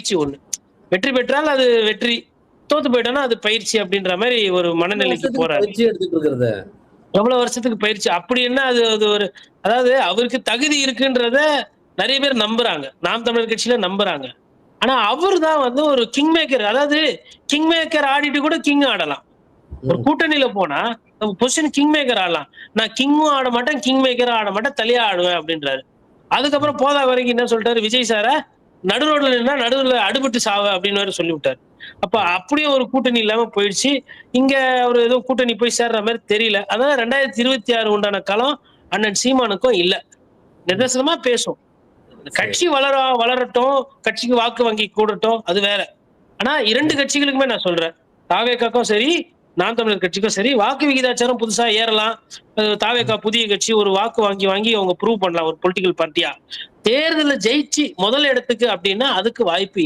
பயிற்சி ஒண்ணு. வெற்றி பெற்றால் அது வெற்றி. தோத்து போயிட்டோம்னா அது பயிற்சி அப்படின்ற மாரி ஒரு எத்தன மனநிலைக்கு வருஷத்துக்கு போறாரு. பயிற்சி எடுத்துட்டு இருக்கிறது? எவ்வளவு வருஷத்துக்கு பயிற்சி? அப்படி என்ன அது அது ஒரு அதாவது அவருக்கு தகுதி இருக்குன்றத நெறைய பேர் நம்புறாங்க. நாம் தமிழர் கட்சியில நம்புறாங்க. ஆனா அவரு தான் வந்து ஒரு கிங் மேக்கர். அதாவது கிங் மேக்கர் ஆடிட்டு கூட கிங் ஆடலாம். ஒரு ம். கூட்டணியில போனா நம்ம பொசிஷன் கிங் மேக்கர் ஆடலாம். நான் கிங்கும் ஆட மாட்டேன், கிங் மேக்கரும் ஆட மாட்டேன், தலையா ஆடுவேன் அப்படின்றாரு. அதுக்கப்புறம் போதா வரைக்கும் என்ன சொல்லிட்டாரு விஜய் சார, நடு ரோட்ல நின்னா நடுவுல அடிபட்டு சாவ அப்படின்னு வேற சொல்லிவிட்டாரு. அப்ப அப்படியே ஒரு கூட்டணி இல்லாம போயிடுச்சு. இங்க அவரு ஏதோ கூட்டணி போய் சேர்ற மாரி தெரியல. அதான் 2026 உண்டான களம் அண்ணன் சீமானுக்கும் இல்ல. ம். நிதர்சனமா பேசும். சரி. கட்சி வளரட்டும், கட்சிக்கு வாக்கு வங்கி கூடட்டும், அது வேற. ஆனா 2 கட்சிகளுக்குமே நான் சொல்றேன். தாவேகாக்கும் சரி, நாம் தமிழர் கட்சிக்கும் சரி, வாக்கு விகிதாச்சாரம் புதுசா ஏறலாம். தாவேகா புதிய கட்சி ஒரு வாக்கு வாங்கி வாங்கி அவங்க ப்ரூவ் பண்ணலாம் ஒரு பொலிட்டிக்கல் பார்ட்டியா. தேர்தல்ல ஜெயிச்சு முதல் இடத்துக்கு அப்டின்னா அதுக்கு வாய்ப்பு